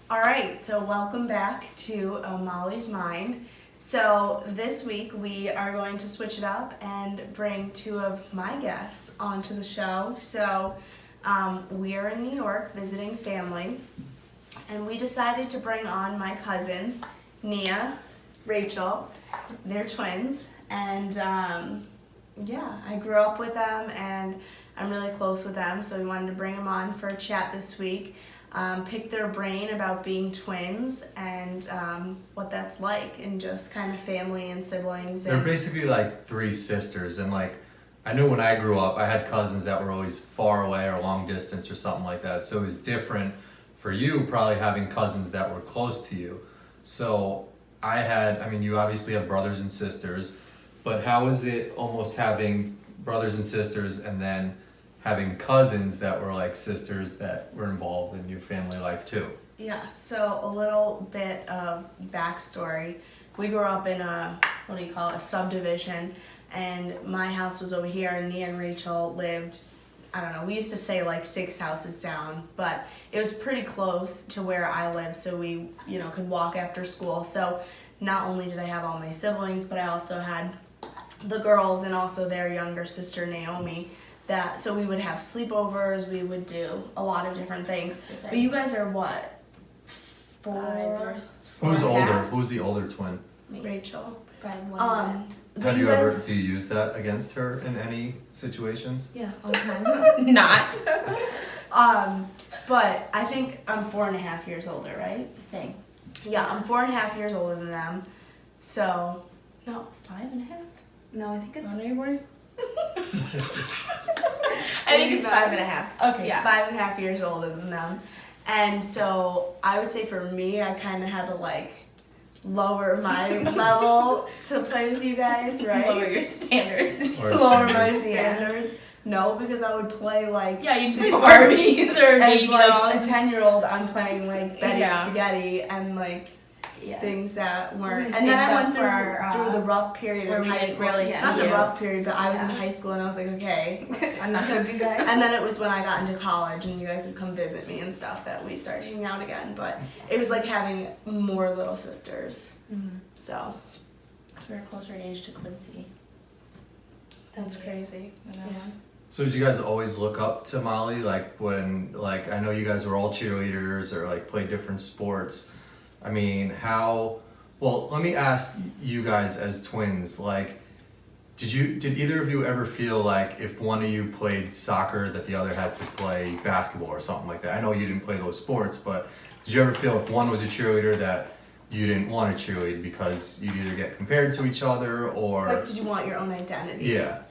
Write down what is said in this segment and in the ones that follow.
All right, so welcome back to Molly's Mind. So this week we are going to switch it up and bring two of my guests onto the show. So we are in New York visiting family, and we decided to bring on my cousins, Nia, Rachel. They're twins, and I grew up with them, and I'm really close with them, so we wanted to bring them on for a chat this week. Pick their brain about being twins and what that's like, and just kind of family and siblings. They're basically like three sisters, and like I knew when I grew up, I had cousins that were always far away or long distance or something like that. So it was different for you probably having cousins that were close to you. So you obviously have brothers and sisters, but how is it almost having brothers and sisters and then having cousins that were like sisters that were involved in your family life too? Yeah, so a little bit of backstory. We grew up in a subdivision, and my house was over here, and Nia and Rachel lived, we used to say like 6 houses down, but it was pretty close to where I lived, so we, could walk after school. So not only did I have all my siblings, but I also had the girls and also their younger sister, Naomi. So we would have sleepovers, we would do a lot of different things. But you guys are what? 5 years. Who's older? Who's the older twin? Me. Rachel. By 1 Have you ever, do you use that against her in any situations? Yeah, all the time. Not. But I think I'm 4.5 years older, right? I think. Yeah, I'm 4.5 years older than them. So, no, 5.5? No, I think it's... Anymore? I think it's 5.5. Okay, Yeah. 5.5 years older than them. And so I would say for me, I kind of had to lower my level to play with you guys, right? Lower your standards. Lower my standards. No, because I would play Yeah, you'd play Barbies or as Baby a dolls. 10-year-old. I'm playing Betty Yeah. Spaghetti and things that weren't. And saved then I up went for our, through the rough period where in we high didn't school. really It's not see the you. rough period, but I was in Yeah. high school and I was like, okay. I'm not gonna do guys. And then it was when I got into college and you guys would come visit me and stuff that we started hanging out again. But it was like having more little sisters. Mm-hmm. So We're closer in age to Quincy. that's crazy. Yeah. So did you guys always look up to Molly? When I know you guys were all cheerleaders or played different sports. I mean, let me ask you guys as twins, did either of you ever feel like if one of you played soccer that the other had to play basketball or something like that? I know you didn't play those sports, but did you ever feel if one was a cheerleader that you didn't want to cheerlead because you'd either get compared to each other or... Did you want your own identity? Yeah.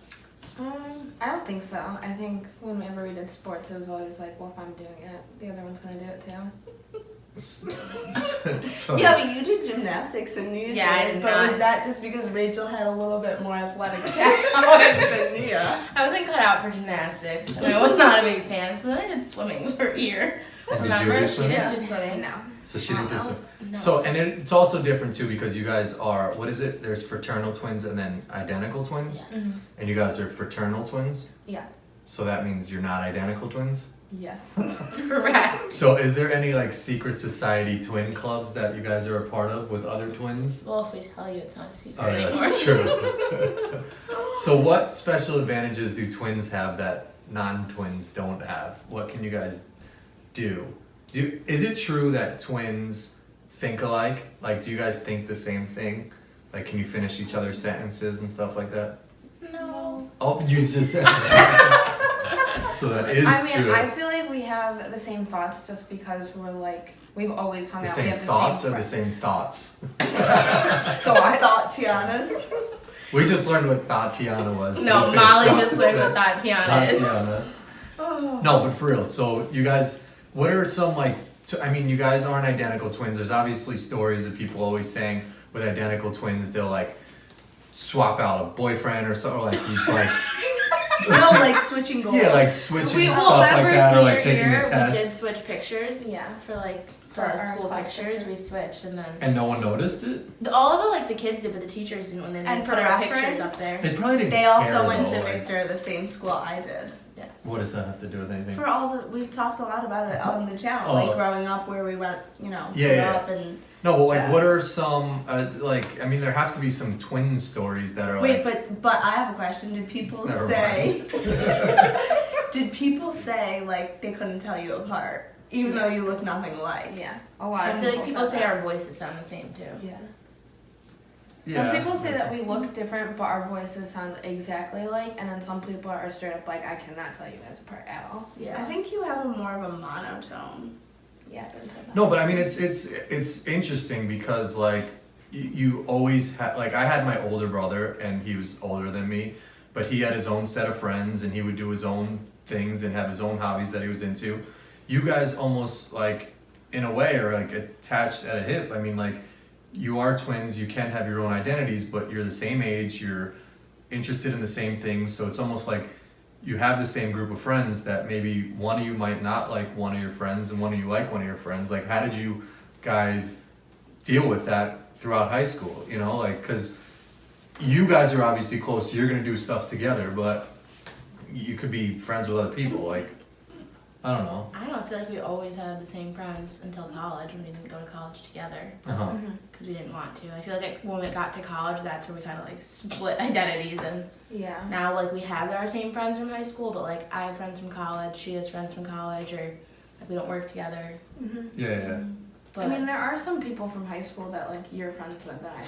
I don't think so. I think whenever we did sports, it was always if I'm doing it, the other one's gonna do it too. So, Yeah, but you did gymnastics and Nia Yeah, I did. did But not. was that just because Rachel had a little bit more athletic talent than Nia? I wasn't cut out for gymnastics, and I was not a big fan, so then I did swimming for a year. Did you Remember? do She swimming? didn't do swimming. No. So she didn't do so. No. So, and it's also different too because you guys are, what is it? There's fraternal twins and then identical twins? Yes. Mm-hmm. And you guys are fraternal twins? Yeah. So that means you're not identical twins? Yes. Correct. So is there any secret society twin clubs that you guys are a part of with other twins? Well, if we tell you, it's not a secret Oh, yeah, anymore. that's true. So what special advantages do twins have that non-twins don't have? What can you guys do? Is it true that twins think alike? Do you guys think the same thing? Can you finish each other's sentences and stuff like that? No. Oh, you just said that. So that is true. I feel like we have the same thoughts just because we've always hung The out. We same have thoughts or the friends. same thoughts? Thought Tiana's. We just learned what Tatiana was. No, We finished Molly off just learned with what Tatiana is. Tatiana. Oh. No, but for real. So you guys, what are some you guys aren't identical twins. There's obviously stories of people always saying with identical twins they'll swap out a boyfriend or something No, switching goals. Yeah, switching Well, stuff like that, or taking year, a test. We did switch pictures. Yeah, for For the our school class pictures, picture. we switched, and then And no one noticed it? all the kids did, but the teachers didn't when they And put for our reference, pictures up there. They probably didn't They also care, went though, to Victor, the same school I did. Yes. What does that have to do with anything? For all the, we've talked a lot about it on the channel, Oh. like growing up where we went, you know, Yeah, grew yeah. up and. No, but like, Yeah. what are some like? I mean, there have to be some twin stories that are Wait, like. but I have a question. Did people Never say? Did people say like they couldn't tell you apart, even though you look nothing alike? Yeah. A lot I of feel like people said say that. our voices sound the same too. Yeah. Yeah. Some people say that's- that we look different, but our voices sound exactly alike, and then some people are straight up like, I cannot tell you guys apart at all. Yeah. I think you have a more of a monotone. Yeah, I've been told that. No, but I mean, it's interesting because like you always had like I had my older brother and he was older than me, but he had his own set of friends and he would do his own things and have his own hobbies that he was into. You guys almost like in a way are like attached at a hip. I mean, like you are twins, you can have your own identities, but you're the same age, you're interested in the same things, so it's almost like you have the same group of friends that maybe one of you might not like one of your friends and one of you like one of your friends. Like, how did you guys deal with that throughout high school? You know, like, because you guys are obviously close, so you're going to do stuff together, but you could be friends with other people. Like, I don't know. I don't know, I feel like we always had the same friends until college when we didn't go to college together Uh-huh. because we didn't want to. I feel like when we got to college, that's where we kind of like split identities, and Yeah. now like we have our same friends from high school, but like I have friends from college, she has friends from college, or like we don't work together. Mm-hmm. Yeah. But I mean, there are some people from high school that like you're friends with that I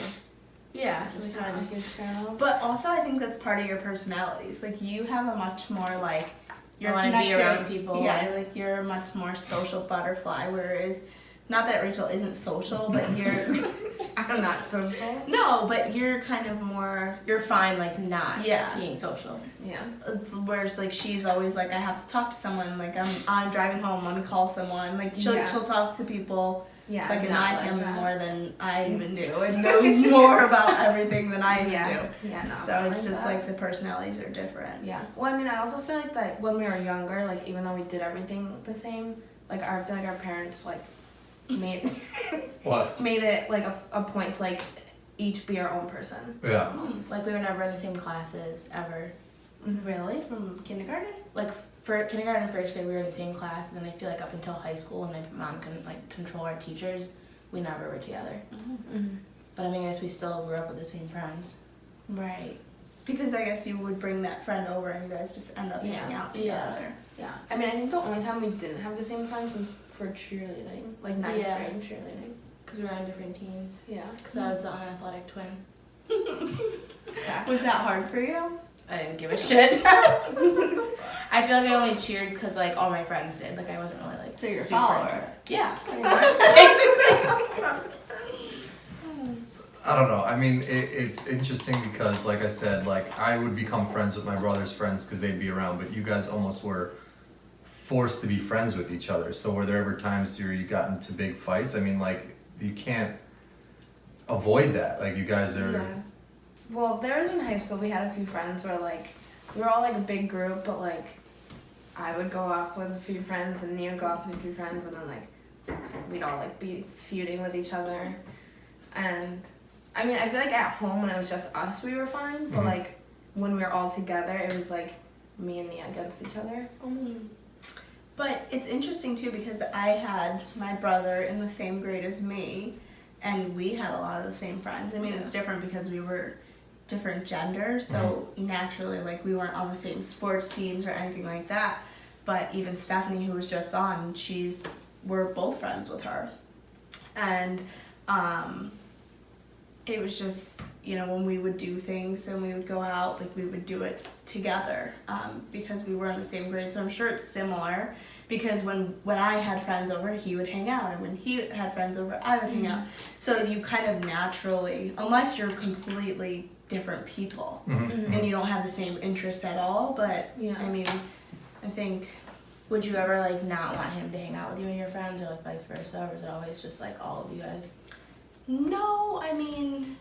yeah, so we just kind not of a huge fan of. But also, I think that's part of your personalities. Like you have a much more like you're wanna be connected- around people. Yeah, like you're a much more social butterfly. Whereas, not that Rachel isn't social, but you're I'm not social. no, but you're kind of more. you're fine like not Yeah. being social. Yeah. It's, whereas like she's always like I have to talk to someone. Like I'm driving home, I'm gonna call someone. Like Yeah. she'll talk to people. Yeah. Like in not my like family that. more than I even do, and knows more about everything than I even Yeah. do. Yeah. No, So not it's just that. like the personalities are different. Yeah. Well, I mean, I also feel like that when we were younger, like even though we did everything the same, like I feel like our parents like made What? made it like a point to like each be our own person. Yeah. Like we were never in the same classes ever. Really? From kindergarten? Like for kindergarten and first grade, we were in the same class, and then I feel like up until high school, when my mom couldn't like control our teachers, we never were together. Mm-hmm. But I mean, I guess we still grew up with the same friends. Right. Because I guess you would bring that friend over and you guys just end up Yeah. hanging out Yeah. together. Yeah. I mean, I think the only time we didn't have the same friends was for cheerleading, like ninth Yeah. grade cheerleading. Because we were on different teams. Yeah. Because I was the unathletic twin. Was that hard for you? I didn't give a shit. I feel like I only cheered because like all my friends did. Like I wasn't really like So you're a super follower. into it. Yeah. Pretty much. I don't know. I mean, it's interesting because, like I said, like I would become friends with my brother's friends because they'd be around, but you guys almost were forced to be friends with each other. So were there ever times where you got into big fights? I mean, like you can't avoid that. Like you guys are. Yeah. Well, there was in high school, we had a few friends where like we were all like a big group, but like I would go off with a few friends and Nia would go off with a few friends, and then like we'd all like be feuding with each other. And I mean, I feel like at home when it was just us, we were fine, but Mhm. like when we were all together, it was like me and Nia against each other almost. But it's interesting too because I had my brother in the same grade as me and we had a lot of the same friends. I mean, it's different because we were different genders, so naturally like we weren't on the same sports teams or anything like that. But even Stephanie, who was just on, we're both friends with her. And it was just, you know, when we would do things and we would go out, like we would do it together because we were in the same grade. So I'm sure it's similar because when I had friends over, he would hang out, and when he had friends over, I would hang out. So you kind of naturally, unless you're completely different people Mhm. and you don't have the same interests at all, but Yeah. I mean, I think Would you ever like not want him to hang out with you and your friends, or like vice versa, or was it always just like all of you guys? no, I mean,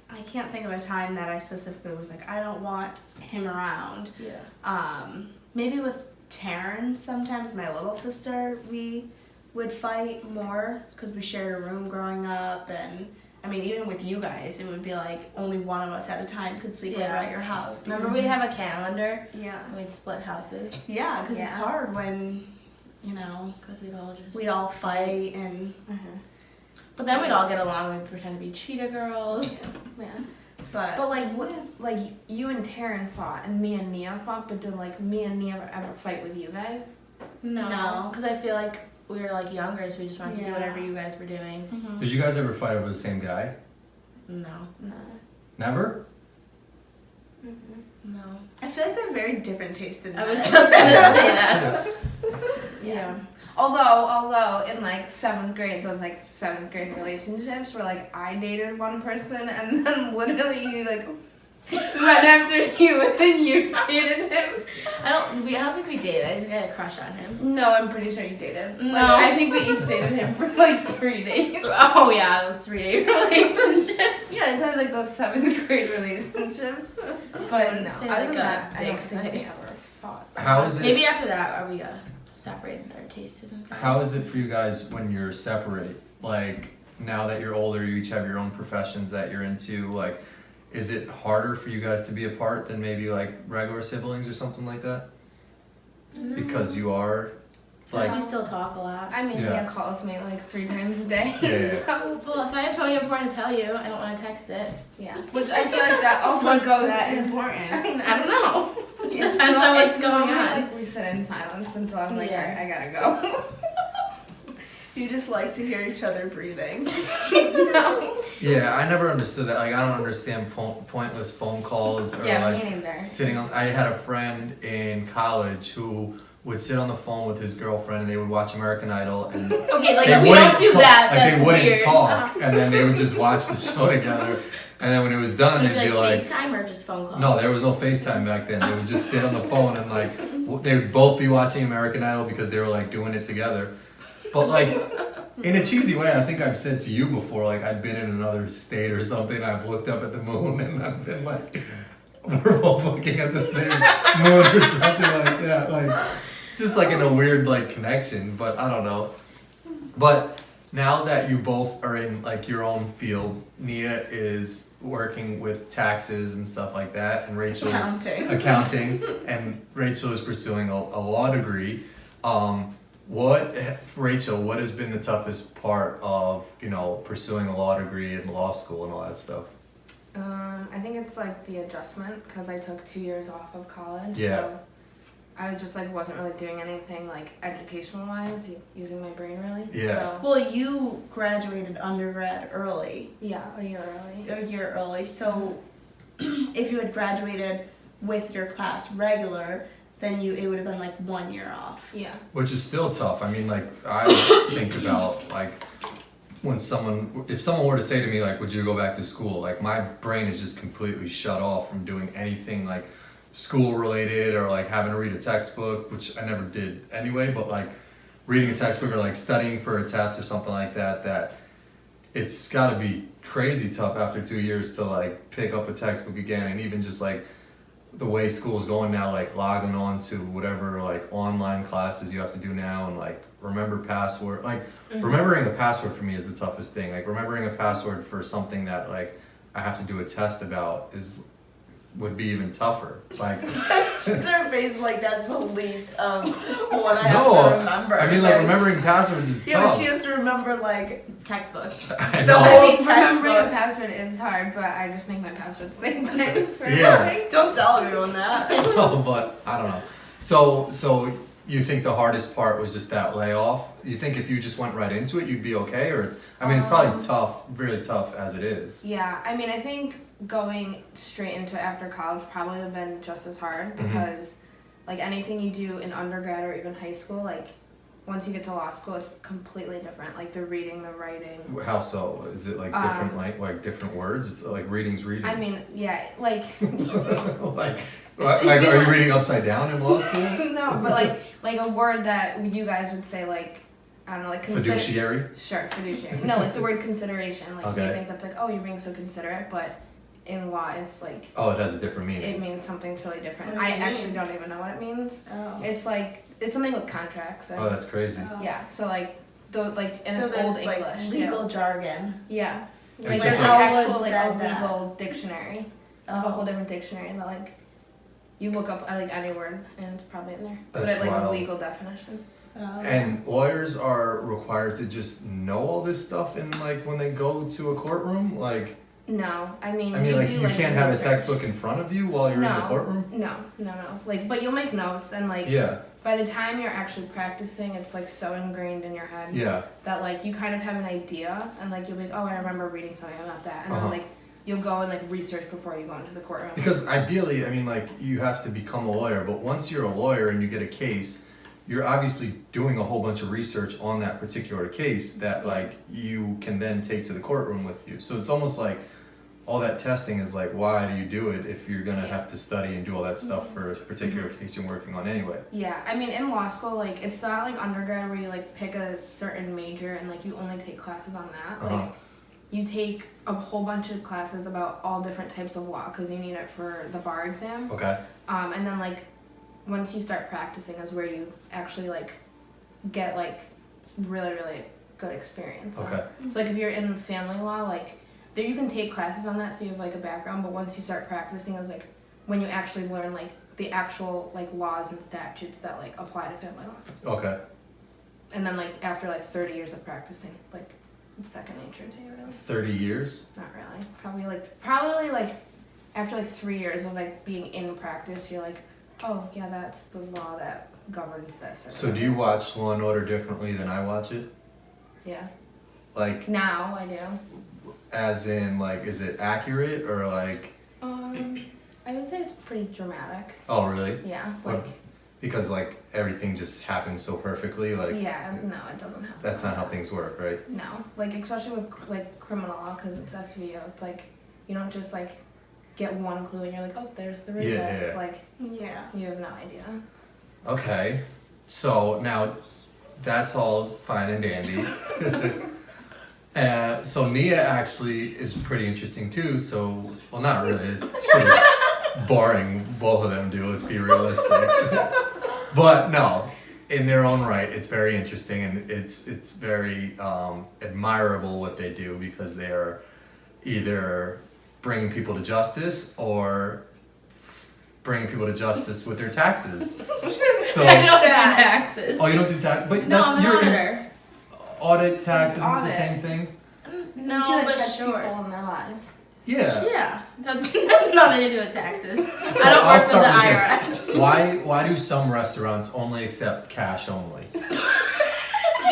I can't think of a time that I specifically was like, I don't want him around. Yeah. Maybe with Taryn, sometimes my little sister, we would fight more because we shared a room growing up, and I mean, even with you guys, it would be like only one of us at a time could sleep over Yeah. at your house. Remember we'd have a calendar Yeah. and we'd split houses Yeah, because it's Yeah. hard when, you know, because we'd all fight and. But then we'd all get along. We'd pretend to be cheetah girls. Yeah. But Like what? Like you and Taryn fought, and me and Nia fought. But did like me and Nia ever fight with you guys? No. Because I feel like we were like younger, so we just wanted to do Yeah. whatever you guys were doing. Did you guys ever fight over the same guy? No. No. Never? No. I feel like they have very different taste in I was men. just gonna say that. Yeah. Although in like 7th grade, those like 7th grade relationships where like I dated one person and then literally he like went after you and then you dated him. I don't think we dated. I think I had a crush on him. No, I'm pretty sure you dated. No. Like, I think we each dated him for like 3 days. Oh yeah, it was 3-day relationships. Yeah, it sounds like those 7th grade relationships. But no, Say other like than a that, I don't big think we fight. ever fought. How is it? Maybe after that, are we separated our tastes? How is it for you guys when you're separate? Like, now that you're older, you each have your own professions that you're into. Like, is it harder for you guys to be apart than maybe like regular siblings or something like that? Because you are, like, we still talk a lot. I mean, Yeah. Nia calls me like 3 times a day. Yeah. So, Well, if I have something important to tell you, I don't want to text it. yeah. Which I feel like that also What's goes that in. important? I don't know. It's Depends on what's going normally, on. Like we sit in silence until I'm like, Yeah. alright, I gotta go. You just like to hear each other breathing. No. yeah, I never understood that. Like, I don't understand pointless phone calls or Yeah, like me neither. sitting on. I had a friend in college who would sit on the phone with his girlfriend and they would watch American Idol and Okay, like they we wouldn't don't do talk, that. like That's they wouldn't weird. talk, and then they would just watch the show together. And then when it was done, Would it they'd be like, FaceTime or just phone call? no, there was no FaceTime back then. They would just sit on the phone and like they would both be watching American Idol because they were like doing it together. But like in a cheesy way, I think I've said to you before, like I'd been in another state or something. I've looked up at the moon and I've been like, we're both looking at the same moon or something like that. Like just like in a weird like connection. But I don't know. But now that you both are in like your own field, Nia is working with taxes and stuff like that, and Rachel is accounting, and Rachel is pursuing a law degree. Rachel, what has been the toughest part of, you know, pursuing a law degree in law school and all that stuff? I think it's like the adjustment because I took 2 years off of college. Yeah. So I just like wasn't really doing anything like educational wise, using my brain really. Yeah. So, Well, you graduated undergrad early. yeah, a year early. A year early. So if you had graduated with your class regular, then it would have been like 1 year off. Yeah. Which is still tough. I mean, like, I think about, like, if someone were to say to me, like, would you go back to school? Like, my brain is just completely shut off from doing anything, like, school related or, like, having to read a textbook, which I never did anyway, but, like, reading a textbook or, like, studying for a test or something like that it's got to be crazy tough after 2 years to, like, pick up a textbook again, and even just, like, the way school's going now, like logging on to whatever like online classes you have to do now and like remember password. Like remembering a password for me is the toughest thing. Like remembering a password for something that like I have to do a test about would be even tougher. Like That's just their face like that's the least of what I have no, to remember. I mean like remembering passwords is Yeah, but tough. she has to remember like Textbooks. I the know. whole I mean, remembering textbook. a password is hard, but I just make my password the same things for Yeah. everything. Don't tell everyone that. No, but I don't know. So you think the hardest part was just that layoff? You think if you just went right into it, you'd be okay, or it's probably tough, really tough as it is. Yeah, I mean, I think going straight into it after college probably would have been just as hard because, like, anything you do in undergrad or even high school, like, once you get to law school, it's completely different. Like, the reading, the writing. How so? Is it like different like different words? It's like reading's reading. I mean, yeah, like, like are you reading upside down in law school? no, but like a word that you guys would say, like, I don't know, like Fiduciary? Sure, fiduciary. No, like the word consideration. Like, Okay. you think that's like, oh, you're being so considerate, but in law, it's like, Oh, it has a different meaning. it means something totally different. What does I it actually mean? don't even know what it means. Oh. It's like, it's something with contracts. And, Oh, that's crazy. yeah, so like, and so it's old there's, like, English legal too. jargon. Yeah. Like It's there's just an like- actual like said a that. legal dictionary, like a whole different dictionary that like you look up like any word and it's probably in there. But That's it, like a wild. legal definition. And lawyers are required to just know all this stuff in like when they go to a courtroom. Like, No, I mean like do, you like, can't have a research. textbook in front of you while you're in the courtroom. No. Like, but you'll make notes and like Yeah, by the time you're actually practicing, it's like so ingrained in your head yeah. that like you kind of have an idea and like you'll be like, oh, I remember reading something about that, and Uh-huh. then like you'll go and like research before you go into the courtroom. Because ideally, I mean, like you have to become a lawyer, but once you're a lawyer and you get a case, you're obviously doing a whole bunch of research on that particular case that like you can then take to the courtroom with you. So it's almost like all that testing is like, why do you do it if you're gonna have to study and do all that stuff for a particular case you're working on anyway? Yeah, I mean in law school, like it's not like undergrad where you like pick a certain major and like you only take classes on that. Uh-huh. Like you take a whole bunch of classes about all different types of law because you need it for the bar exam. Okay. And then like once you start practicing is where you actually like get like really really good experience. Okay. So like if you're in family law, like there you can take classes on that so you have like a background, but once you start practicing is like when you actually learn like the actual like laws and statutes that like apply to family law. Okay. And then like after like 30 years of practicing, like it's second nature to you really. 30 years? Not really. Probably like after like 3 years of like being in practice, you're like, oh yeah, that's the law that governs this. Or So do whatever. you watch Law and Order differently than I watch it? Yeah. Like, Now I do. as in, like, is it accurate or like? I would say it's pretty dramatic. Oh, really? Yeah. Like, Like. because like everything just happens so perfectly. Like, Yeah. No, it doesn't happen. that's like not how that. things work, right? No, like especially with like criminal law because it's SVO. It's like you don't just like get one clue and you're like, oh, there's the rapist. Yeah. Like Yeah. you have no idea. Okay. So now that's all fine and dandy. So Nia actually is pretty interesting too. So, well, not really. She was boring. Both of them do. Let's be realistic. But no, in their own right, it's very interesting and it's very admirable what they do because they are either bringing people to justice or bringing people to justice with their taxes. So, I don't do taxes. oh, you don't do tax, but No, that's I'm an your auditor. audit tax isn't it the Audit. same thing? No, you but catch sure. people in their lies. Yeah. Yeah, that's nothing to do with taxes. So I don't I'll work for the start with IRS this. Why do some restaurants only accept cash only?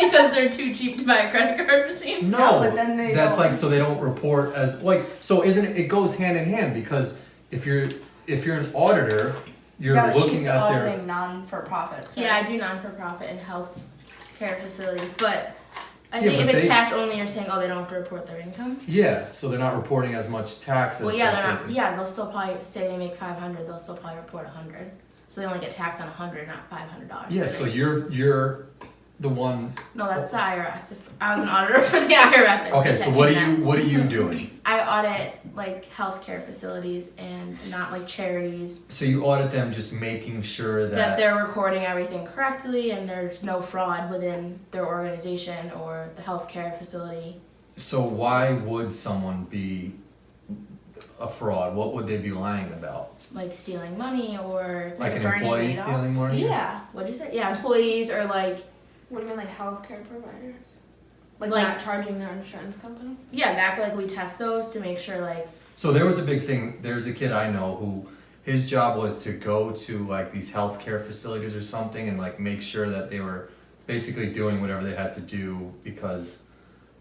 because they're too cheap to buy a credit card machine. No, but then they that's don't. like so they don't report as like so isn't it? It goes hand in hand because if you're an auditor, you're Yeah, but looking she's at their auditing non-for-profits. Right? Yeah, I do non-for-profit and health care facilities, but I Yeah, think but if it's they- cash only, you're saying, oh, they don't have to report their income. yeah, so they're not reporting as much tax as Well, yeah, they're not. taking. Yeah, they'll still probably say they make 500. They'll still probably report 100. So they only get taxed on 100, not $500. Yeah, so you're the one. No, that's the IRS. If I was an auditor for the IRS. I'd Okay, pay so attention what to are you doing? that. I audit like healthcare facilities and not like charities. So you audit them, just making sure That they're recording everything correctly and there's no fraud within their organization or the healthcare facility. So why would someone be a fraud? What would they be lying about? Like stealing money or Like an Bernie employee Madoff? stealing money? yeah, what'd you say? Yeah, employees or like What do you mean like healthcare providers? Like Like- not charging their insurance companies? yeah, that like we test those to make sure like So there was a big thing. There's a kid I know who his job was to go to like these healthcare facilities or something and like make sure that they were basically doing whatever they had to do because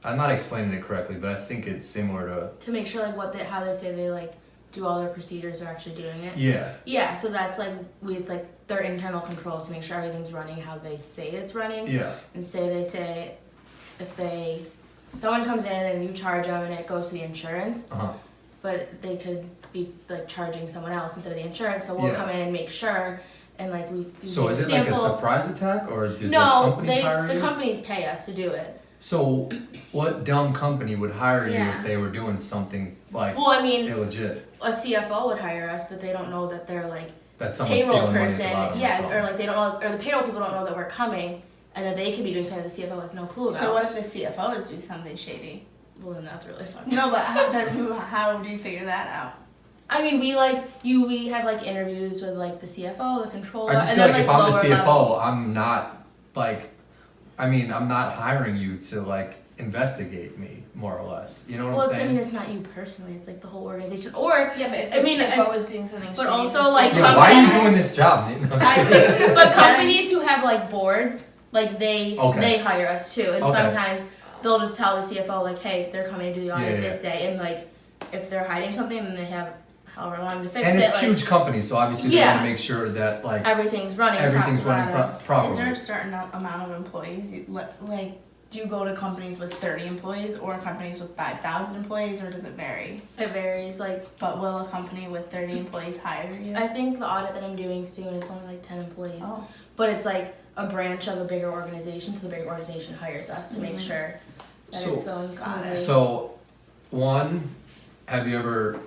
I'm not explaining it correctly, but I think it's similar to make sure like how they say they like do all their procedures are actually doing it. yeah. Yeah, so that's like it's like their internal controls to make sure everything's running how they say it's running. Yeah. And they say if someone comes in and you charge them and it goes to the insurance, Uh-huh. but they could be like charging someone else instead of the insurance, so we'll Yeah. come in and make sure and like we So is it like a surprise attack or do the No, companies hire the you? companies pay us to do it. So what dumb company would hire you Yeah. if they were doing something like Well, I mean, illegit? a CFO would hire us, but they don't know that they're like That someone's payroll stealing money at person, the bottom or yeah, something. or like they don't know, or the payroll people don't know that we're coming, and then they could be doing something the CFO has no clue about. So what if the CFO is doing something shady? Well, then that's really fun. No, but how do you figure that out? I mean, we have like interviews with like the CFO, the controller, I just and feel then like if I'm the lower CFO, level. I'm not like, I mean, I'm not hiring you to like investigate me more or less. You know what Well, I'm it's, I saying? mean, it's not you personally. It's like the whole organization. Or Yeah, but if I mean, CFO is doing something, but shitty, also, the like, CFO Yeah, why are you companies- doing this job? No, I'm I just think- kidding. but companies who have like boards, like they Okay. hire us too, and Okay. sometimes they'll just tell the CFO like, hey, they're coming to do the audit Yeah, this day, and like if they're hiding something, then they have however long to fix And it. it's like, huge companies, so obviously they Yeah. want to make sure that like Everything's running. everything's top to running bottom. properly. Is there a certain amount of employees? Like, do you go to companies with 30 employees or companies with 5,000 employees, or does it vary? It varies. Like But will a company with 30 employees hire you? I think the audit that I'm doing soon, it's only like 10 employees, Oh. but it's like a branch of a bigger organization. So the bigger organization hires us to make sure that So- it's going Got smoothly. it. So, one, have you ever?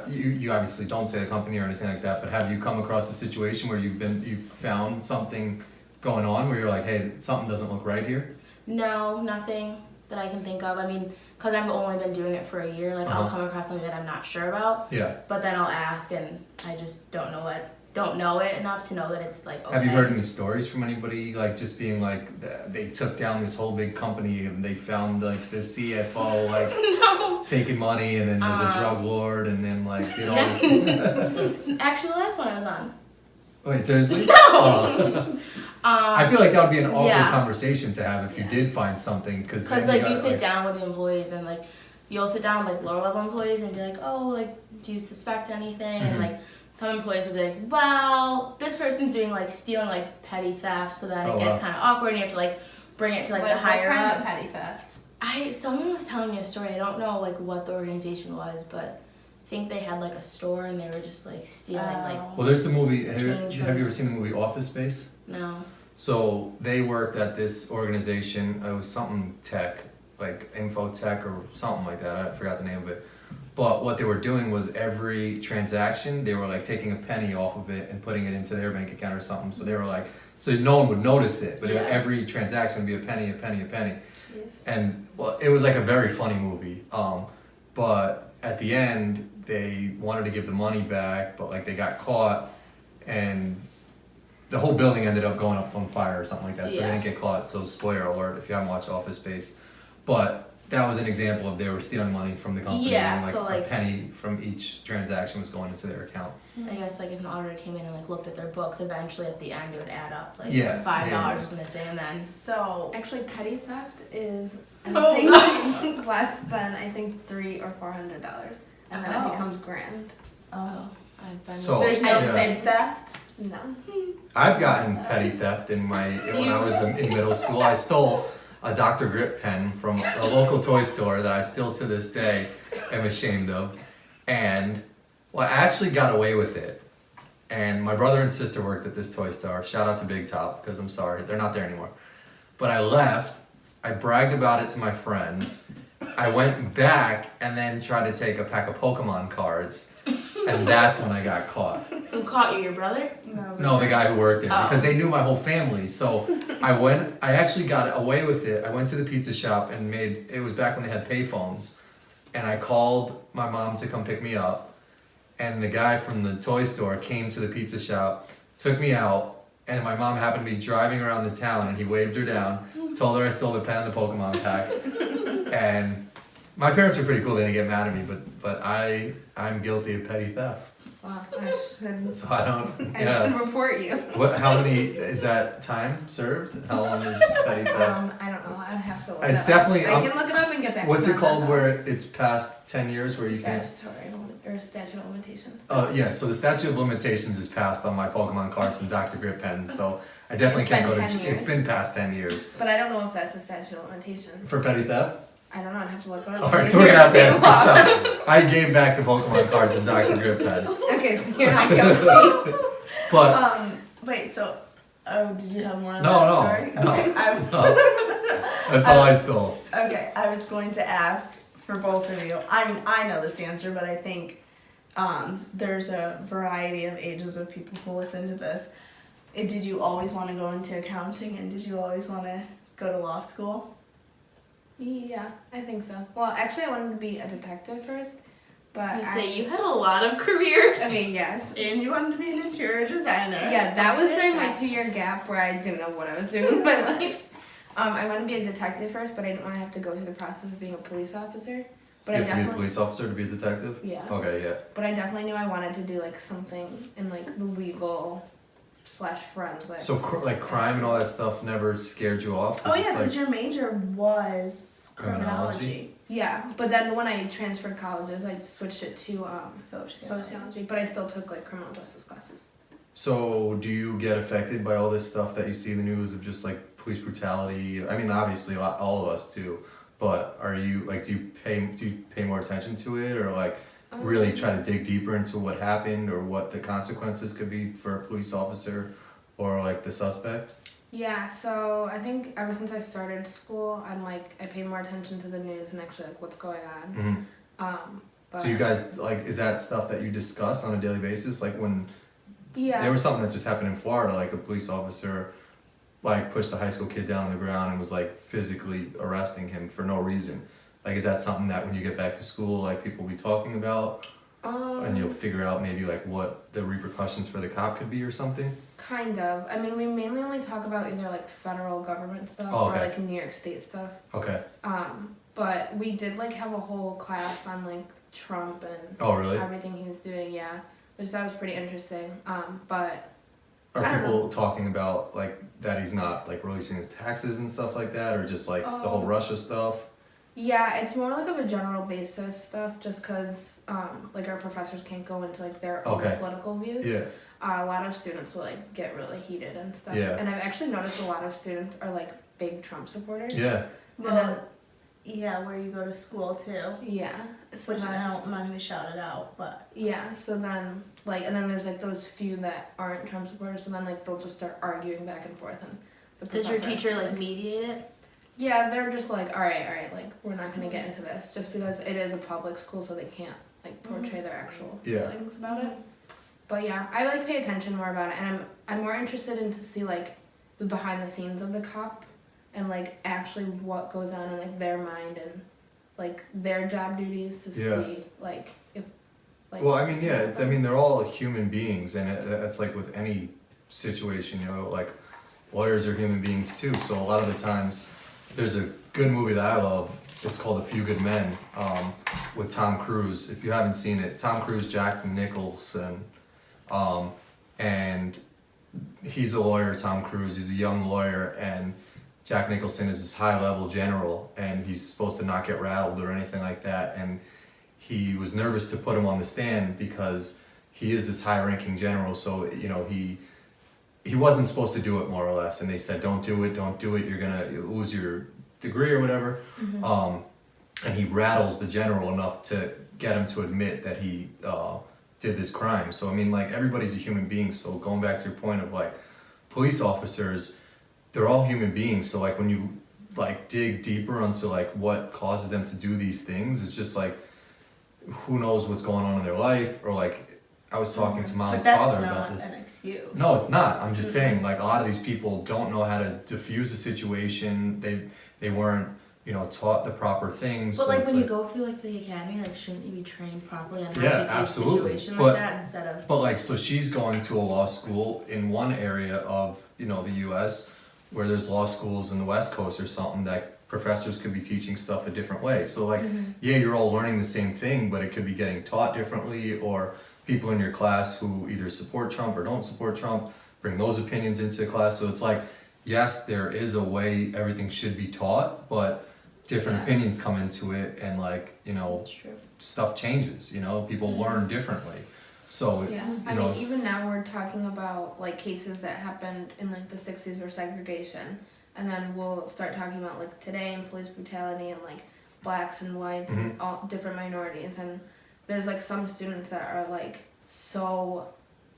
You obviously don't say the company or anything like that, but have you come across a situation where you've found something going on where you're like, hey, something doesn't look right here? No, nothing that I can think of. I mean, because I've only been doing it for a year, like I'll Uh-huh. come across something that I'm not sure about, Yeah. but then I'll ask, and I just don't know it enough to know that it's like okay. Have you heard any stories from anybody like just being like they took down this whole big company and they found like the CFO like No. taking money and then was a drug lord and then like did all this? Actually, the last one I was on. Wait, seriously? No. Oh. I feel like that would be an awkward Yeah. conversation to have if you did find something because Because you sit down with the employees and like you'll sit down with like lower level employees and be like, oh, like do you suspect anything? Mhm. And like some employees will be like, well, this person's doing like stealing like petty theft, so then Oh, it gets wow. kind of awkward and you have to like bring it to like Wait, the higher what kind up. of petty theft? Someone was telling me a story. I don't know like what the organization was, but I think they had like a store and they were just like stealing like Well, there's the movie. Have Change you ever seen the movie Office Space? no. So they worked at this organization. It was something tech, like info tech or something like that. I forgot the name of it. But what they were doing was every transaction, they were like taking a penny off of it and putting it into their bank account or something. So they were like, so no one would notice it, but Yeah. every transaction would be a penny, a penny, a penny. Yes. And well, it was like a very funny movie. But at the end, they wanted to give the money back, but like they got caught, and the whole building ended up going up on fire or something like that. So they Yeah. didn't get caught. So spoiler alert if you haven't watched Office Space. But that was an example of they were stealing money from the company, Yeah, and like so, a like- penny from each transaction was going into their account. I guess like if an auditor came in and like looked at their books, eventually at the end it would add up like Yeah, $5 yeah. was missing, and then So, Actually, petty theft is Oh. anything less than I think $300 or $400, and then Oh. it becomes grand. oh. I've been So- There's no Yeah. big theft? No. I've gotten petty theft when I was in middle school. I stole a Dr. Grip pen from a local toy store that I still to this day am ashamed of. And well, I actually got away with it. And my brother and sister worked at this toy store. Shout out to Big Top, because I'm sorry, they're not there anymore. But I left, I bragged about it to my friend. I went back and then tried to take a pack of Pokemon cards. And that's when I got caught. Who caught you? Your brother? No, the guy who worked there, Oh. because they knew my whole family. So I actually got away with it. I went to the pizza shop and it was back when they had payphones. And I called my mom to come pick me up. And the guy from the toy store came to the pizza shop, took me out, and my mom happened to be driving around the town and he waved her down, told her I stole the pen and the Pokemon pack. And my parents were pretty cool, they didn't get mad at me, but I'm guilty of petty theft. Wow, I should. So I don't, I yeah. should report you. How many, is that time served? How long is petty theft? I don't know. I'd have to look. It's it up. definitely, I can look it up and get back. What's to it you on called that, where it's past 10 years where you can't? Statutory or statute of limitations. Oh, yeah, so the statute of limitations is passed on my Pokemon cards and Dr. Grip pens, so I definitely It's can't been go to, 10 years. it's been past 10 years. But I don't know if that's a statute of limitation. For petty theft? I don't know. I'd have to look it up. Alright, so we're gonna have to, State law. so I gave back the Pokemon cards and Dr. Grip pen. Okay, so you're not guilty. But, Wait, so, did you have more of No, that no, story? no. Okay, no, that's all I stole. okay, I was going to ask for both of you. I mean, I know this answer, but I think there's a variety of ages of people who listen to this. Did you always want to go into accounting, and did you always want to go to law school? Yeah, I think so. Well, actually, I wanted to be a detective first, but I say you had a lot of careers. I mean, yes. And you wanted to be an interior designer. Yeah, that was during my Yeah. 2-year gap where I didn't know what I was doing with my life. I wanted to be a detective first, but I didn't want to have to go through the process of being a police officer. But You I have to be a definitely, police officer to be a detective? yeah. Okay, yeah. But I definitely knew I wanted to do like something in like the legal / forensics. So like crime and all that stuff never scared you off? 'Cause Oh yeah, it's, because like, your major was Criminology? criminology. Yeah, but then when I transferred colleges, I switched it to sociology. But I still took like criminal justice classes. So do you get affected by all this stuff that you see in the news of just like police brutality? I mean, obviously all of us do, but are you like do you pay more attention to it, or like really try to dig deeper into what happened or what the consequences could be for a police officer or like the suspect? Yeah, so I think ever since I started school, I pay more attention to the news and actually like what's going on. Mm-hmm. But So you guys like, is that stuff that you discuss on a daily basis? Like when yeah, there was something that just happened in Florida, like a police officer like pushed a high school kid down on the ground and was like physically arresting him for no reason. Like, is that something that when you get back to school, like people will be talking about, and you'll figure out maybe like what the repercussions for the cop could be or something? kind of. I mean, we mainly only talk about either like federal government stuff Oh, or okay. like New York State stuff. Okay. But we did like have a whole class on like Trump and Oh, really? everything he was doing. Yeah, which that was pretty interesting. But Are I don't people talking about like that he's not like releasing his taxes and stuff like that, or just like the whole Russia stuff? yeah, it's more like of a general basis stuff, just because like our professors can't go into like their own Okay. political views. Yeah. A lot of students will like get really heated and stuff. Yeah. And I've actually noticed a lot of students are like big Trump supporters. Yeah. Well, yeah, where you go to school too. Yeah. So Which then, I'm not gonna shout it out, but yeah. So then like, and then there's like those few that aren't Trump supporters. So then like they'll just start arguing back and forth, and the Does your professor- teacher like mediate it? Yeah, they're just like, all right, like we're not gonna get into this, just because it is a public school, so they can't like portray their actual Yeah. feelings about it. But yeah, I like pay attention more about it, and I'm more interested in to see like the behind the scenes of the cop, and like actually what goes on in like their mind and like their job duties to Yeah. see like if like. Well, I mean, yeah, I mean, they're all human beings, and it's like with any situation, you know, like lawyers are human beings too. So a lot of the times, there's a good movie that I love. It's called A Few Good Men, with Tom Cruise. If you haven't seen it, Tom Cruise, Jack Nicholson, and he's a lawyer. Tom Cruise, he's a young lawyer, and Jack Nicholson is this high-level general, and he's supposed to not get rattled or anything like that. And he was nervous to put him on the stand because he is this high-ranking general. So you know he wasn't supposed to do it, more or less. And they said, "Don't do it, don't do it. You're gonna lose your degree or whatever." And he rattles the general enough to get him to admit that he did this crime. So I mean, like everybody's a human being. So going back to your point of like police officers, they're all human beings. So like when you like dig deeper into like what causes them to do these things, it's just like who knows what's going on in their life, or like I was talking to but Molly's that's father not about this. an excuse. No, it's not. I'm just saying, like a lot of these people don't know how to diffuse a situation. They weren't, you know, taught the proper things. But so like it's when you go through like the academy, like shouldn't you be trained properly on how Yeah, to face absolutely. a situation But- like that instead of But like, so she's going to a law school in one area of, you know, the U.S. where there's law schools in the West Coast or something that professors could be teaching stuff a different way. So like, yeah, you're all learning the same thing, but it could be getting taught differently, or people in your class who either support Trump or don't support Trump bring those opinions into class. So it's like, yes, there is a way everything should be taught, but different Yeah. opinions come into it, and like, you know, That's true. stuff changes, you know, people learn differently. So, Yeah, you I know, mean, even now we're talking about like cases that happened in like the 60s where segregation, and then we'll start talking about like today and police brutality and like blacks and whites and all different minorities. And there's like some students that are like so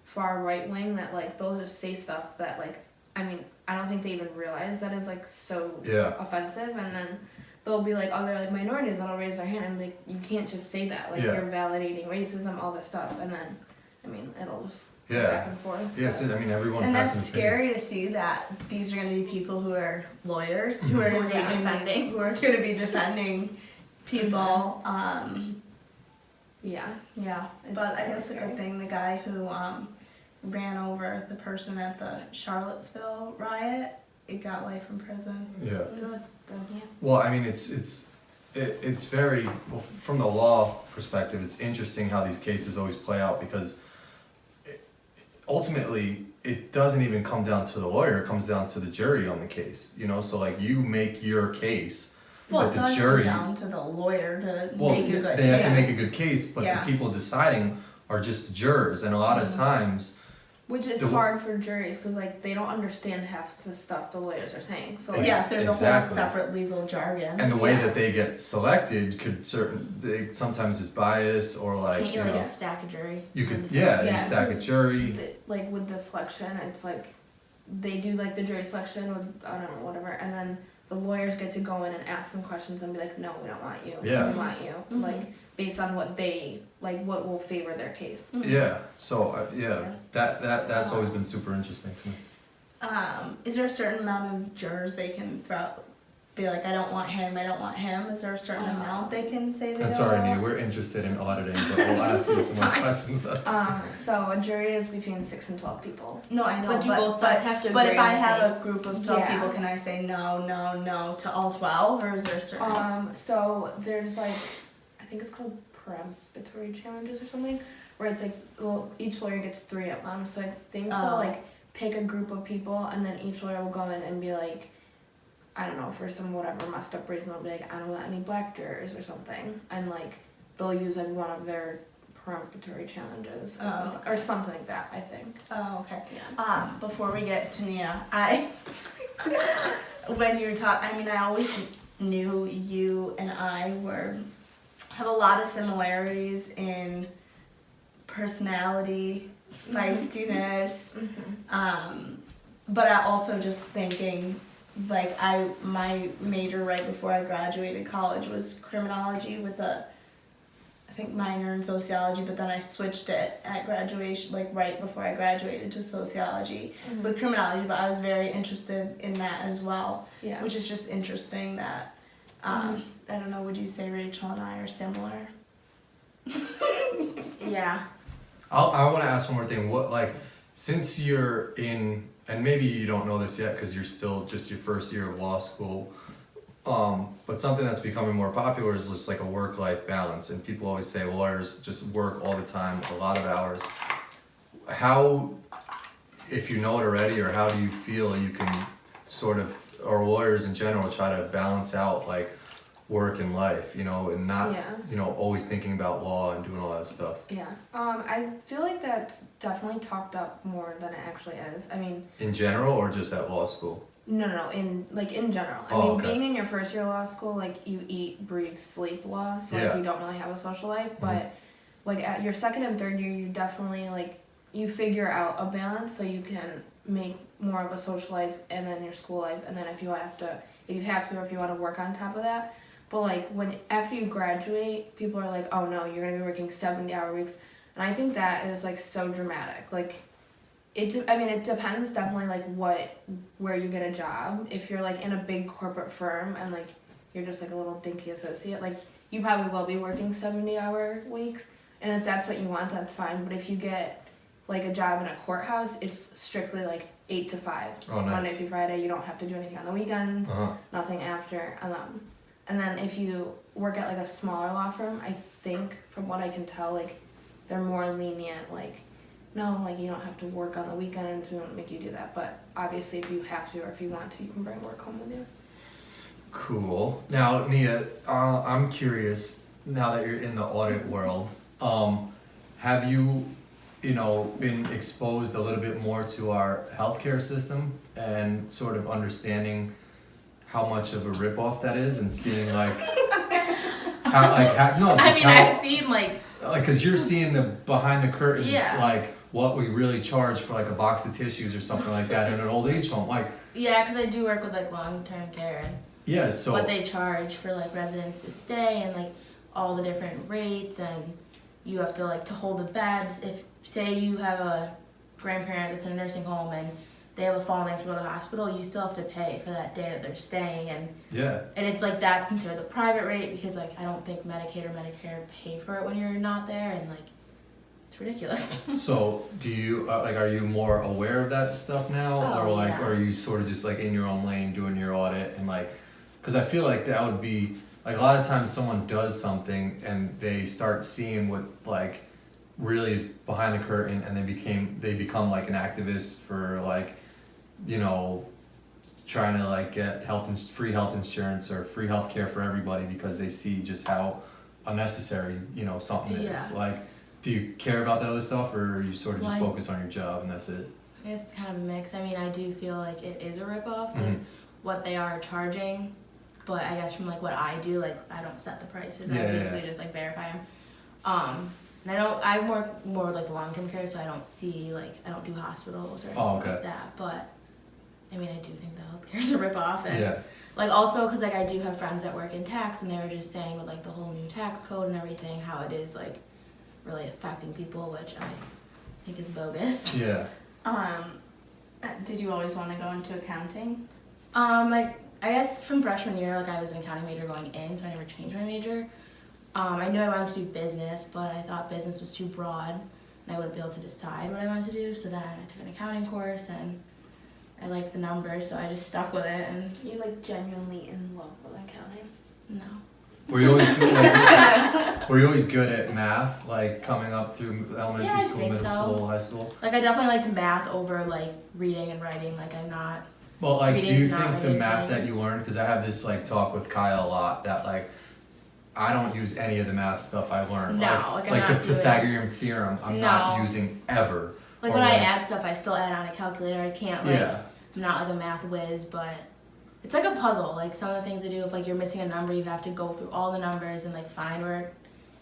far right wing that like they'll just say stuff that like, I mean, I don't think they even realize that is like so Yeah. offensive. And then they'll be like other like minorities that'll raise their hand and like you can't just say that, like Yeah. you're validating racism, all this stuff. And then I mean, it'll just go Yeah. back and forth. Yeah, it's, I mean, everyone And has that's an opinion. scary to see that these are going to be people who are lawyers, who are Mhm. going to be Defending. who are going to be defending people. Yeah. Yeah, It's but I so guess a scary. good thing the guy who ran over the person at the Charlottesville riot, it got life in prison. Yeah. Good. Yeah. Well, I mean, it's very, well, from the law perspective, it's interesting how these cases always play out because ultimately it doesn't even come down to the lawyer, it comes down to the jury on the case, you know, so like you make your case, Well, but it the does jury, come down to the lawyer to well, make a good they have to make a case. good case, but Yeah. the people deciding are just the jurors, and a lot of times, Which is The- hard for juries because like they don't understand half the stuff the lawyers are saying. So like, Yeah, there's a Exactly. whole separate legal jargon. and the way Yeah. that they get selected could sometimes is bias or like, Can't you you like know, stack a jury? you could, And- yeah, Yeah, you stack a 'cause jury, like with the selection, it's like they do like the jury selection with I don't know whatever, and then the lawyers get to go in and ask them questions and be like, no, we don't want you. Yeah. We want you. Mhm. Like based on what they like, what will favor their case. Mhm. yeah, so, yeah, Yeah. that's always been super interesting to me. Is there a certain amount of jurors they can be like, I don't want him, I don't want him? Is there a certain amount they can say they And don't sorry, want? Nia, we're interested in auditing, but we'll ask you some more questions. So a jury is between 6 and 12 people. No, I know, But you both sides have to but agree if on I the have same. a group of 12 Yeah. people, can I say no to all 12, or is there a certain? So there's like, I think it's called peremptory challenges or something, where it's like, well, each lawyer gets 3 of them. So I think they'll like pick a group of people, and then each lawyer will go in and be like, I don't know, for some whatever messed up reason, they'll be like, I don't want any black jurors or something, and like they'll use like one of their peremptory challenges or, something, or something like that. I think. Oh, okay. Yeah. Before we get to Nia, when you were talking, I mean, I always knew you and I have a lot of similarities in personality, feistiness, but I also just thinking, like, my major right before I graduated college was criminology with a, I think, minor in sociology, but then I switched it at graduation, like right before I graduated, to sociology with criminology, but I was very interested in that as well, Yeah. which is just interesting that, I don't know, would you say Rachel and I are similar? Yeah. I want to ask one more thing. What, like, since you're in, and maybe you don't know this yet because you're still just your first year of law school, but something that's becoming more popular is just like a work-life balance, and people always say lawyers just work all the time, a lot of hours. How, if you know it already, or how do you feel you can sort of, or lawyers in general, try to balance out like work and life, you know, and not, Yeah. you know, always thinking about law and doing all that stuff? Yeah. I feel like that's definitely talked up more than it actually is. I mean, In general, or just at law school? no, in general. I Oh, mean, okay. being in your first year of law school, like you eat, breathe, sleep law, so Yeah. like you don't really have a social life. But like at your second and third year, you definitely like you figure out a balance so you can make more of a social life and then your school life, and then if you have to, or if you want to work on top of that. But like after you graduate, people are like, oh no, you're gonna be working 70-hour weeks, and I think that is like so dramatic. Like, it depends definitely like where you get a job. If you're like in a big corporate firm and like you're just like a little dinky associate, like you probably will be working 70-hour weeks, and if that's what you want, that's fine. But if you get like a job in a courthouse, it's strictly like 8 to 5, Oh, nice. Monday through Friday. You don't have to do anything on the weekends. Uh-huh. Nothing after. And then if you work at like a smaller law firm, I think from what I can tell, like they're more lenient. Like, no, like you don't have to work on the weekends. We won't make you do that. But obviously, if you have to or if you want to, you can bring work home with you. Cool. Now, Nia, I'm curious, now that you're in the audit world, have you, you know, been exposed a little bit more to our healthcare system and sort of understanding how much of a ripoff that is, and seeing like I've seen like because you're seeing the behind the curtains, Yeah. like what we really charge for like a box of tissues or something like that in an old age home, like yeah, because I do work with like long-term care and yeah. So what they charge for like residents to stay and like all the different rates, and you have to like to hold the beds. If say you have a grandparent that's in a nursing home and they have a fall and they have to go to the hospital, you still have to pay for that day that they're staying. And it's like that's considered the private rate because like I don't think Medicaid or Medicare pay for it when you're not there, and like it's ridiculous. So do you like, are you more aware of that stuff now, or like are you sort of just like in your own lane doing your audit and like, because I feel like that would be like a lot of times someone does something and they start seeing what like really is behind the curtain, and they become like an activist for like, you know, trying to like get free health insurance or free health care for everybody because they see just how unnecessary, you know, something is. Like, do you care about that other stuff, or are you sort of just focus on your job and that's it? I guess it's kind of a mix. I mean, I do feel like it is a ripoff, like what they are charging, but I guess from like what I do, like I don't set the prices. I basically just like verify them. And I'm more like long-term care, so I don't do hospitals or anything like that. But I mean, I do think the healthcare is a ripoff, and like also because like I do have friends that work in tax, and they were just saying with like the whole new tax code and everything, how it is like really affecting people, which I think is bogus. Yeah. Did you always want to go into accounting? Like I guess from freshman year, like I was an accounting major going in, so I never changed my major. I knew I wanted to do business, but I thought business was too broad, and I wouldn't be able to decide what I wanted to do. So then I took an accounting course, and I liked the numbers, so I just stuck with it. And you're like genuinely in love with accounting? No. Were you always good at math, like coming up through elementary school, middle school, high school? Like I definitely liked math over like reading and writing. Like I'm not. Well, like, do you think the math that you learned? Because I have this like talk with Kyle a lot that like I don't use any of the math stuff I learned. No, like the Pythagorean theorem, I'm not using ever. Like when I add stuff, I still add on a calculator. I can't like. I'm not like a math whiz, but it's like a puzzle. Like some of the things I do, if like you're missing a number, you have to go through all the numbers and like find where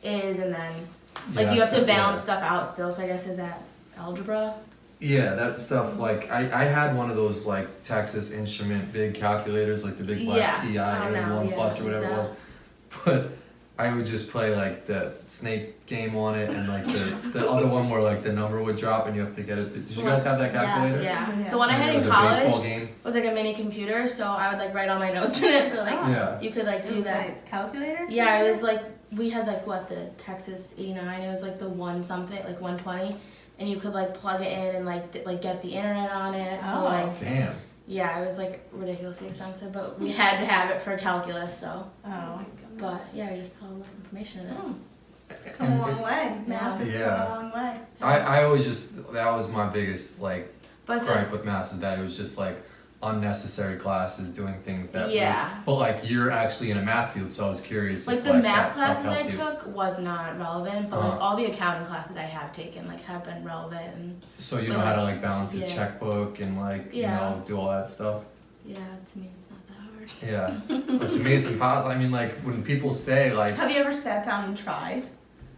it is, and then like you have to balance stuff out still. So I guess is that algebra? Yeah, that stuff. Like I had one of those like Texas Instrument big calculators, like the big black TI 1 Plus or whatever it was. But I would just play like the snake game on it, and like the other one where like the number would drop and you have to get it. Did you guys have that calculator? Yes. Yeah. The one I had in college was like a mini computer, so I would like write all my notes in it for like you could like do that. Like calculator? Yeah, it was like we had like the Texas 89. It was like the 120, and you could like plug it in and like get the internet on it. So like damn. Yeah, it was like ridiculously expensive, but we had to have it for calculus. So. Oh my goodness. But yeah, we just put a lot of information in it. It's come a long way. Math has come a long way. I always that was my biggest like gripe with math, is that it was just like unnecessary classes doing things that but like you're actually in a math field, so I was curious like if the like math that classes I took was not relevant, but like all the accounting classes I have taken like have been relevant. And so you know how to like balance a checkbook and like you know do all that stuff. Yeah, to me it's not that hard. Yeah, but to me it's impossible. I mean, like when people say like, have you ever sat down and tried?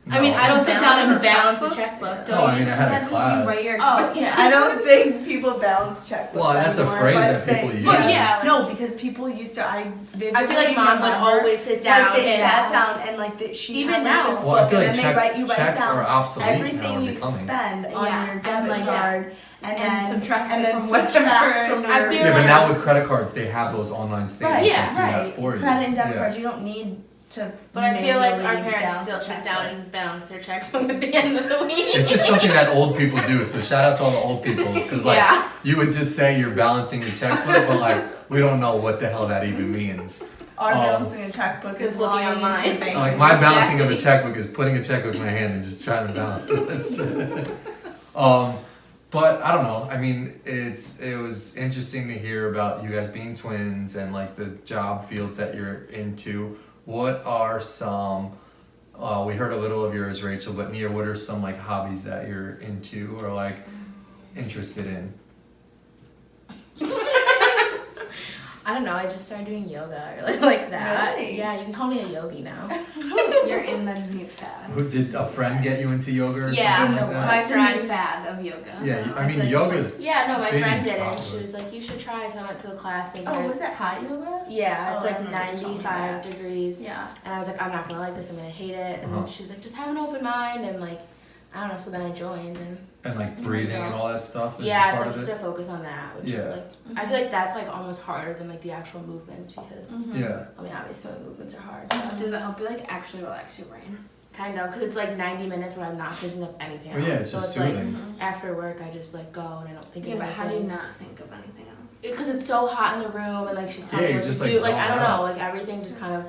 No. I mean, I don't sit down and balance a checkbook. No, I mean I had a class. I don't think people balance checkbooks. Well, that's a phrase that people use. But no, because people used to. I feel like Mom would always sit down. Like they sat down and like she even now. This well, I feel like checks down are obsolete everything you spend on your debit card. And subtract from your. Yeah, but now with credit cards, they have those online statements that do that for you. Credit and debit cards, you don't need to. But I feel like our parents still sit down and balance their checkbook at the end of the week. It's just something that old people do. So shout out to all the old people, because like you would just say you're balancing your checkbook, but like we don't know what the hell that even means. Our balancing a checkbook is looking online. Like my balancing of a checkbook is putting a checkbook in my hand and just trying to balance it. But I don't know. I mean, it was interesting to hear about you guys being twins and like the job fields that you're into. What are some? We heard a little of yours, Rachel, but Nia, what are some like hobbies that you're into or like interested in? I don't know. I just started doing yoga or like that. Really? Yeah, you can call me a yogi now. You're in the new fad. Did a friend get you into yoga or something like that? My friend fad of yoga. Yeah, I mean yoga's. Yeah, no, my friend did it. popular. She was like, "You should try." So I went to a class. Was it hot yoga? Yeah, it's I like remember you told me 95 that. degrees. Yeah. And I was like, I'm not gonna like this. I'm gonna hate it. And she was like, just have an open mind and like I don't know. So then I joined And like breathing and all that stuff is yeah, part it's of like it? to focus on that, which is Yeah. like I feel like that's like almost harder than like the actual movements because Yeah. I mean obviously some movements are hard. But Does it help you like actually relax your brain? kind of because it's like 90 minutes where I'm not picking up anything Well, else. yeah, it's so just it's soothing. like after work I just like go and I don't think Yeah, of but anything. how do you not think of anything else? Because it's so hot in the room and like she's telling Yeah, me you what just, to like, do. Like zone I don't out. know, like everything just kind of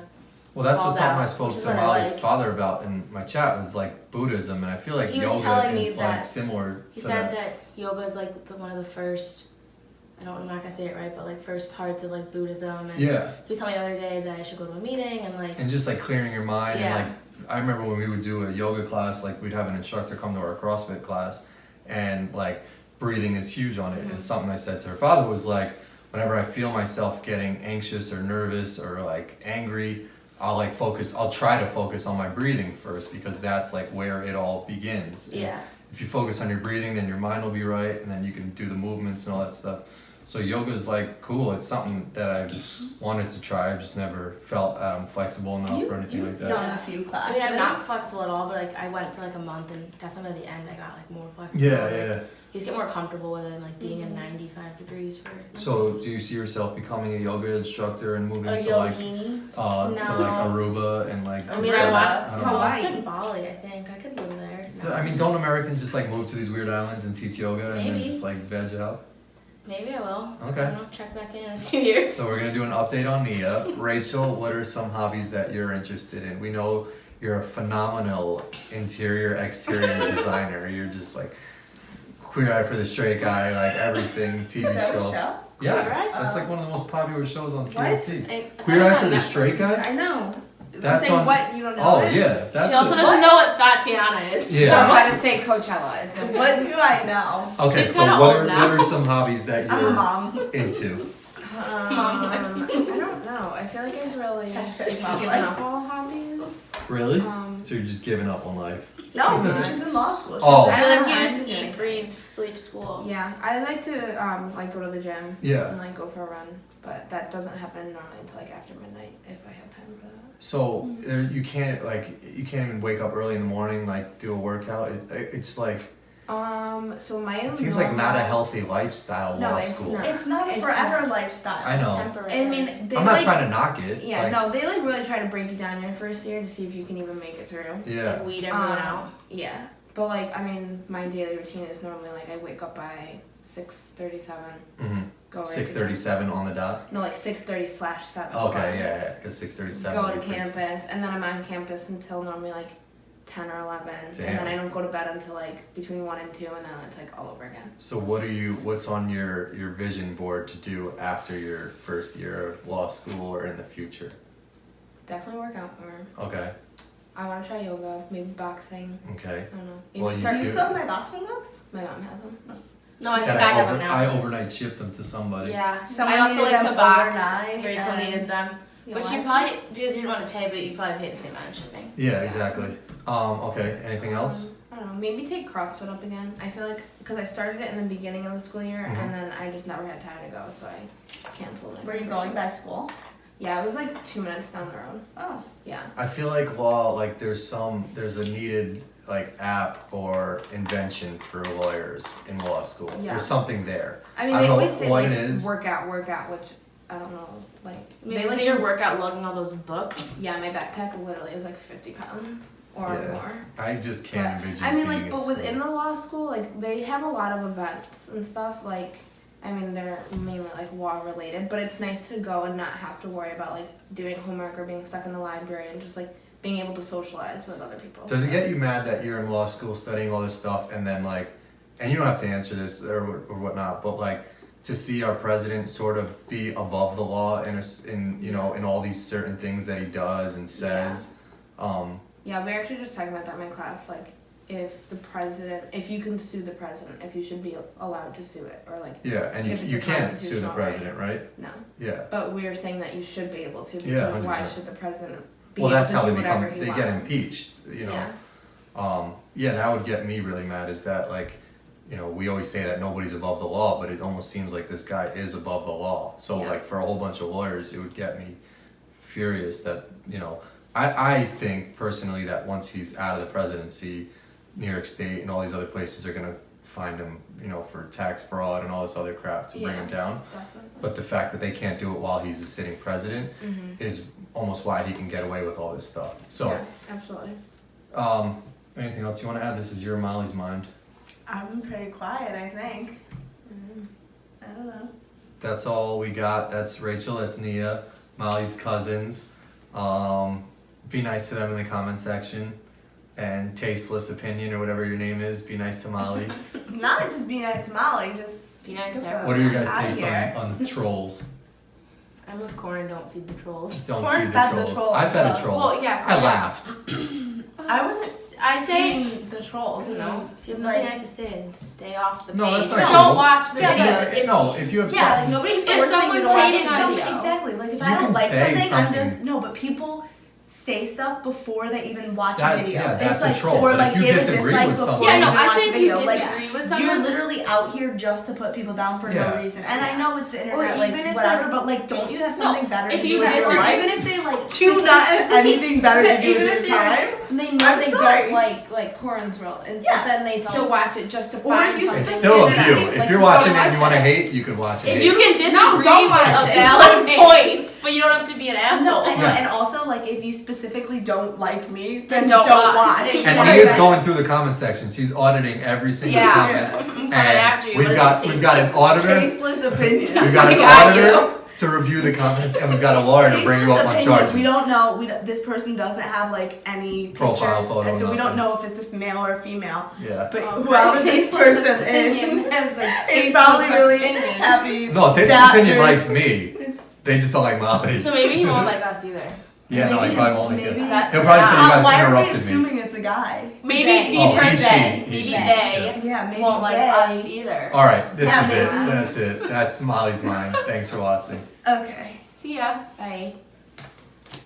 Well, that's falls what something I out, spoke which is to what I Molly's like. father about in my chat was like Buddhism, and I feel like He was yoga telling me is like that- similar He to said that. that yoga is like one of the first. I'm not gonna say it right, but like first parts of like Buddhism. And Yeah, he was telling me the other day that I should go to a meeting and like. and just like clearing your mind Yeah. and like I remember when we would do a yoga class, like we'd have an instructor come to our CrossFit class, and like breathing is huge on it. And something I said to her father was like, whenever I feel myself getting anxious or nervous or like angry, I'll try to focus on my breathing first because that's like where it all begins. And Yeah. if you focus on your breathing, then your mind will be right, and then you can do the movements and all that stuff. So yoga's like cool. It's something that I've wanted to try. I've just never felt I'm flexible enough or anything like that. Done a few I classes. mean, I'm not flexible at all, but like I went for like a month, and definitely by the end, I got like more flexible. Yeah, like, yeah. You just get more comfortable with it, and like being in 95 degrees for. So do you see yourself becoming a yoga instructor and moving A to like yogini. to like No. Aruba and like I just, mean, like, I want I don't know. Hawaii. I could Bali. I think I could live there. So, I mean, don't Americans just like move to these weird islands and teach yoga and then Maybe. just like veg out? Maybe I will. Okay. I don't know, check back in a few years. So we're gonna do an update on Nia. Rachel, what are some hobbies that you're interested in? We know you're a phenomenal interior, exterior designer. You're just like Queer Eye for the Straight Guy, like everything TV Is that a show. show? Yes, Queer Eye? that's like one of the most popular shows on What? TLC. I Queer thought Eye it for was the on Straight Guy? I know. That's I'm saying on- what you don't know. Oh it? yeah, Netflix. that's She also a- doesn't know what Tatiana is. Yeah. I'm So. about to say Coachella. It's a What do I know? Okay, She's so kinda what old are now. what are some hobbies that I'm a you're mom. into? I don't know. I feel like I've really Hashtag mom given life. up all hobbies. Really? Um, So you're just giving up on life? No, she's in law school. She's Oh. I feel like you I'm just doing eat, it. breathe, sleep, school. Yeah, I like to like go to the gym Yeah. and like go for a run, but that doesn't happen normally until like after midnight if I have time for that. So you can't even wake up early in the morning like do a workout. It's like So my it seems like not a healthy lifestyle. No, law it's school. not. It's not a It's forever not. lifestyle. I know. Temporary. I mean, they I'm not like, trying to knock it. Yeah, like, no, they like really try to break you down your first year to see if you can even make it through. Yeah. Like weed everyone out. Yeah, but like I mean, my daily routine is normally like I wake up by 6:37, Mm-hmm. go right to 6:37 on the dot. No, like 6:30/7. Okay, yeah, because 6:37. Go to would be fixed. campus, and then I'm on campus until normally like 10 or 11, Damn. and then I don't go to bed until like between 1 and 2, and then it's like all over again. So what's on your vision board to do after your first year of law school or in the future? Definitely work out more. Okay. I want to try yoga, maybe boxing. Okay. I don't know. Maybe Well, you start. Do you too. still have my boxing gloves? My mom has them. No, I think That I have them now. I overnight shipped them to somebody. Yeah. Someone I also needed like them to box. overnight, Rachel and- needed them. You Which know you what? probably, because you didn't want to pay, but you probably paid the same amount of shipping. Yeah, exactly. Okay. Anything else? I don't know. Maybe take CrossFit up again. I feel like because I started it in the beginning of the school year, Mhm. and then I just never had time to go, so I canceled it. Were you going by school? Yeah, it was like 2 minutes down the road. Oh. Yeah. I feel like law, like there's a needed like app or invention for lawyers in law school. Yeah. There's something there. I mean, I they don't know always say what like it is. workout, which I don't know. Like Maybe they like say your workout lugging all those books. Yeah, my backpack literally is like 50 pounds or Yeah. more. I just can't But, envision. I mean, being like, in but within school. the law school, like, they have a lot of events and stuff. Like, I mean, they're mainly like law related, but it's nice to go and not have to worry about like doing homework or being stuck in the library and just like being able to socialize with other people. Does it get you mad that you're in law school studying all this stuff and then like, and you don't have to answer this or whatnot, but like to see our president sort of be above the law in all these certain things that he does and says. Yeah, we were actually just talking about that in my class. Like, if you can sue the president, if you should be allowed to sue it, or like, Yeah, and If it's you a can't sue the constitutional president, right? no. Yeah. But we are saying that you should be able to because Yeah, why 100%. should the president be Well, able that's to how do they whatever become. he They wants? get impeached. You know. Yeah. Yeah, that would get me really mad. Is that like, we always say that nobody's above the law, but it almost seems like this guy is above the law. So Yeah. like for a whole bunch of lawyers, it would get me furious that I think personally that once he's out of the presidency, New York State and all these other places are gonna find him, you know, for tax fraud and all this other crap to bring him down. Definitely. But the fact that they can't do it while he's the sitting president is almost why he can get away with all this stuff. So, Yeah, absolutely. anything else you want to add? This is your Molly's mind. I'm pretty quiet, I think. I don't know. That's all we got. That's Rachel. That's Nia, Molly's cousins. Be nice to them in the comment section. And tasteless opinion or whatever your name is. Be nice to Molly. Not just be nice to Molly, just Be nice to get everyone. What are your guys' outta takes here. on trolls? I'm with Corin, don't feed the trolls. Don't Corin feed fed the the trolls. trolls, I fed a though. troll. Well, yeah, I Corin. laughed. I wasn't I say, feeding the trolls, you know, if you have Like- nothing nice to say, stay off the No, page. that's not Don't true. watch the Yeah, videos. but No, if you have Yeah, like something, nobody's If forcing you someone's to watch hating a on video. exactly. Like if You I can don't like say something, I'm something. just but people say stuff before they even watch That- a video. yeah, It's that's a like, troll, or but like if you give a disagree dislike with before someone- you Yeah, no, even I watch say a if you video. Like, disagree with you're someone, literally out here just to put people down for Yeah. no reason. And I know it's the internet, even like if, whatever, like- but like, don't you have something better if to you do with your disagree- Or life? even if they like Do you not have specifically- anything better to do even with if your they're- time? They know I'm they sorry. don't like Corin's role, and Yeah. but then they still watch it just to Or find if you something. it's still up to you. specific, If like, you're to watching go it and you want to watch hate, you could watch it. if hate. you can disagree No, don't watch with it. a valid point, but you don't have to be an No, asshole. I know, Yes. and also like if you specifically don't like me, Then then don't don't watch. watch. And Yeah. Nia's going through the comment section. She's auditing every single Yeah. comment. I'm coming And after you. we've What got does it we've got an taste auditor. Tasteless opinion. We've got I an got auditor to review the comments, and we've got a lawyer to bring you Tasteless up on opinion. charges. We don't know. This person doesn't have like any Profile pictures, photo, and so we don't nothing. know if it's a male or female. Yeah. But Oh, whoever right. this Tasteless person opinion is has a is probably tasteless really opinion. happy. No, Tasteless that Opinion there's- likes me. They just don't like Molly. So maybe he won't like us either. Yeah, no, he Maybe- probably won't like maybe- it. That- He'll probably say you guys Why are we interrupted me. assuming it's a guy? Maybe They. Oh, because he, she. maybe He, they Yeah, maybe won't like they. us either. All right, this Yeah, is it. maybe. That's it. That's Molly's mind. Thanks for watching. Okay. See ya. Bye.